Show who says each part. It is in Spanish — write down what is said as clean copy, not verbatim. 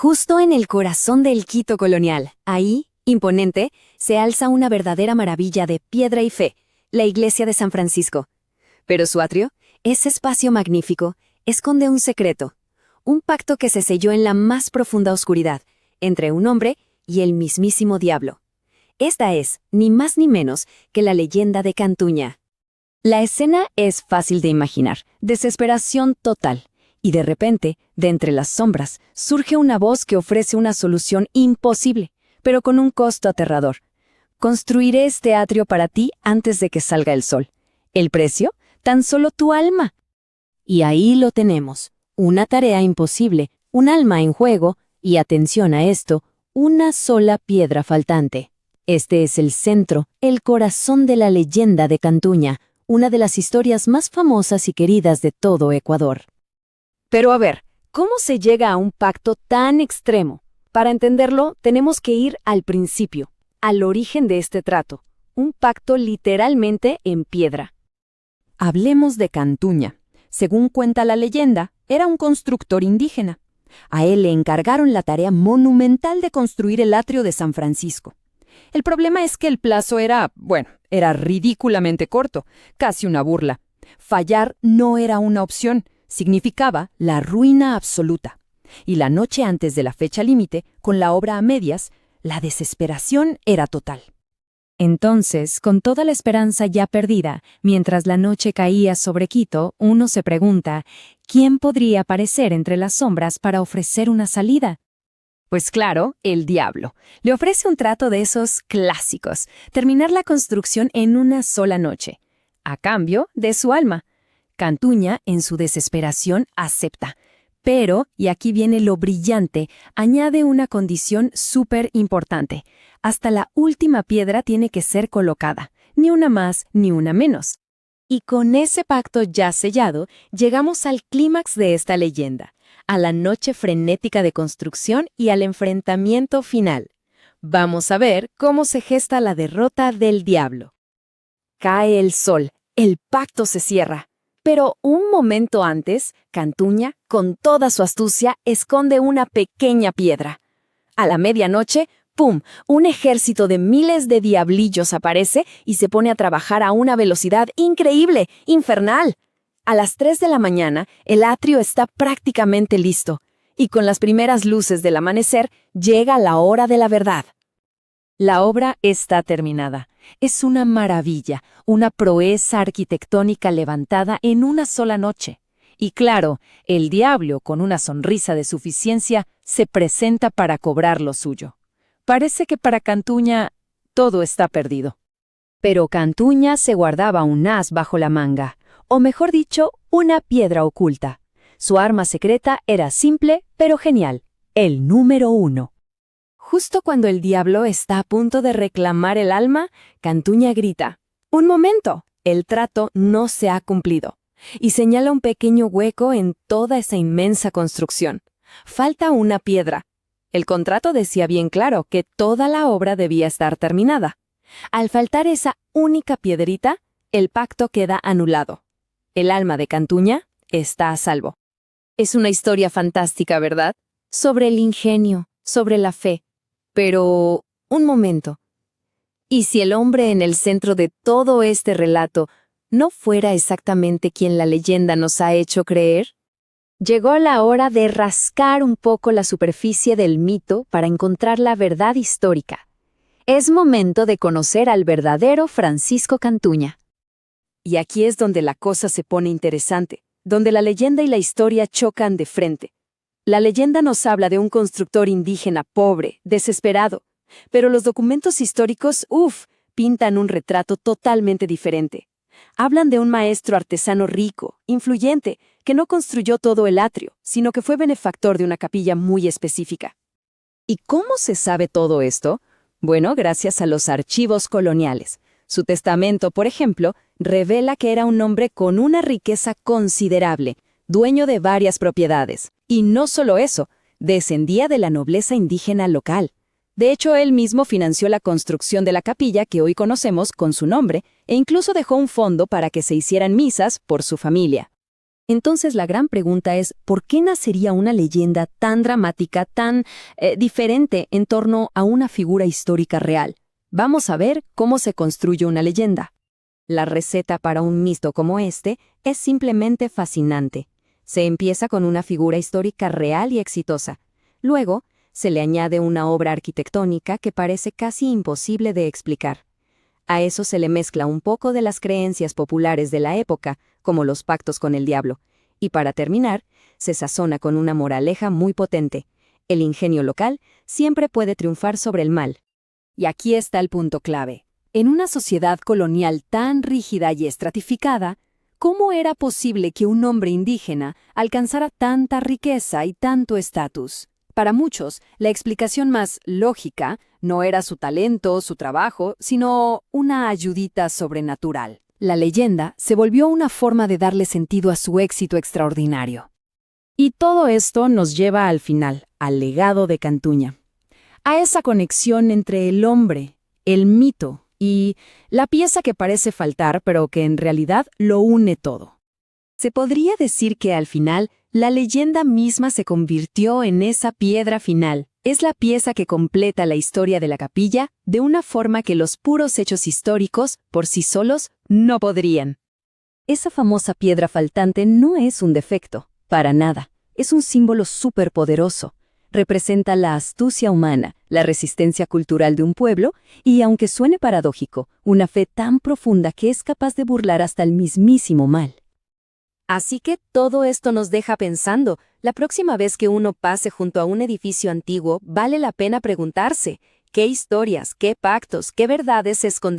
Speaker 1: Justo en el corazón del Quito colonial, ahí, imponente, se alza una verdadera maravilla de piedra y fe, la iglesia de San Francisco. Pero su atrio, ese espacio magnífico, esconde un secreto, un pacto que se selló en la más profunda oscuridad, entre un hombre y el mismísimo diablo. Esta es, ni más ni menos, que la leyenda de Cantuña. La escena es fácil de imaginar, desesperación total. Y de repente, de entre las sombras, surge una voz que ofrece una solución imposible, pero con un costo aterrador. Construiré este atrio para ti antes de que salga el sol. ¿El precio? Tan solo tu alma. Y ahí lo tenemos, una tarea imposible, un alma en juego, y atención a esto, una sola piedra faltante. Este es el centro, el corazón de la leyenda de Cantuña, una de las historias más famosas y queridas de todo Ecuador. Pero a ver, ¿cómo se llega a un pacto tan extremo? Para entenderlo, tenemos que ir al principio, al origen de este trato, un pacto literalmente en piedra.
Speaker 2: Hablemos de Cantuña. Según cuenta la leyenda, era un constructor indígena. A él le encargaron la tarea monumental de construir el atrio de San Francisco. El problema es que el plazo era ridículamente corto, casi una burla. Fallar no era una opción. Significaba la ruina absoluta. Y la noche antes de la fecha límite, con la obra a medias, la desesperación era total.
Speaker 1: Entonces, con toda la esperanza ya perdida, mientras la noche caía sobre Quito, uno se pregunta, ¿quién podría aparecer entre las sombras para ofrecer una salida? Pues claro, el diablo. Le ofrece un trato de esos clásicos, terminar la construcción en una sola noche, a cambio de su alma. Cantuña, en su desesperación, acepta. Pero, y aquí viene lo brillante, añade una condición súper importante. Hasta la última piedra tiene que ser colocada, ni una más ni una menos. Y con ese pacto ya sellado, llegamos al clímax de esta leyenda, a la noche frenética de construcción y al enfrentamiento final. Vamos a ver cómo se gesta la derrota del diablo. Cae el sol, el pacto se cierra. Pero un momento antes, Cantuña, con toda su astucia, esconde una pequeña piedra. A la medianoche, ¡pum!, un ejército de miles de diablillos aparece y se pone a trabajar a una velocidad increíble, infernal. A las 3 de la mañana, el atrio está prácticamente listo, y con las primeras luces del amanecer, llega la hora de la verdad. La obra está terminada. Es una maravilla, una proeza arquitectónica levantada en una sola noche. Y claro, el diablo, con una sonrisa de suficiencia, se presenta para cobrar lo suyo. Parece que para Cantuña todo está perdido. Pero Cantuña se guardaba un as bajo la manga, o mejor dicho, una piedra oculta. Su arma secreta era simple, pero genial, el número 1. Justo cuando el diablo está a punto de reclamar el alma, Cantuña grita, «¡Un momento! El trato no se ha cumplido», y señala un pequeño hueco en toda esa inmensa construcción. Falta una piedra. El contrato decía bien claro que toda la obra debía estar terminada. Al faltar esa única piedrita, el pacto queda anulado. El alma de Cantuña está a salvo. Es una historia fantástica, ¿verdad? Sobre el ingenio, sobre la fe. Pero, un momento. ¿Y si el hombre en el centro de todo este relato no fuera exactamente quien la leyenda nos ha hecho creer? Llegó la hora de rascar un poco la superficie del mito para encontrar la verdad histórica. Es momento de conocer al verdadero Francisco Cantuña. Y aquí es donde la cosa se pone interesante, donde la leyenda y la historia chocan de frente. La leyenda nos habla de un constructor indígena pobre, desesperado, pero los documentos históricos, pintan un retrato totalmente diferente. Hablan de un maestro artesano rico, influyente, que no construyó todo el atrio, sino que fue benefactor de una capilla muy específica. ¿Y cómo se sabe todo esto? Bueno, gracias a los archivos coloniales. Su testamento, por ejemplo, revela que era un hombre con una riqueza considerable, dueño de varias propiedades. Y no solo eso, descendía de la nobleza indígena local. De hecho, él mismo financió la construcción de la capilla que hoy conocemos con su nombre e incluso dejó un fondo para que se hicieran misas por su familia.
Speaker 2: Entonces la gran pregunta es, ¿por qué nacería una leyenda tan dramática, tan diferente en torno a una figura histórica real? Vamos a ver cómo se construye una leyenda. La receta para un mito como este es simplemente fascinante. Se empieza con una figura histórica real y exitosa. Luego, se le añade una obra arquitectónica que parece casi imposible de explicar. A eso se le mezcla un poco de las creencias populares de la época, como los pactos con el diablo. Y para terminar, se sazona con una moraleja muy potente. El ingenio local siempre puede triunfar sobre el mal. Y aquí está el punto clave. En una sociedad colonial tan rígida y estratificada, ¿cómo era posible que un hombre indígena alcanzara tanta riqueza y tanto estatus? Para muchos, la explicación más lógica no era su talento, su trabajo, sino una ayudita sobrenatural. La leyenda se volvió una forma de darle sentido a su éxito extraordinario.
Speaker 1: Y todo esto nos lleva al final, al legado de Cantuña. A esa conexión entre el hombre, el mito y la pieza que parece faltar, pero que en realidad lo une todo. Se podría decir que al final, la leyenda misma se convirtió en esa piedra final. Es la pieza que completa la historia de la capilla de una forma que los puros hechos históricos, por sí solos, no podrían.
Speaker 2: Esa famosa piedra faltante no es un defecto, para nada. Es un símbolo superpoderoso. Representa la astucia humana, la resistencia cultural de un pueblo y, aunque suene paradójico, una fe tan profunda que es capaz de burlar hasta el mismísimo mal. Así que todo esto nos deja pensando, la próxima vez que uno pase junto a un edificio antiguo, vale la pena preguntarse, ¿qué historias, qué pactos, qué verdades se esconden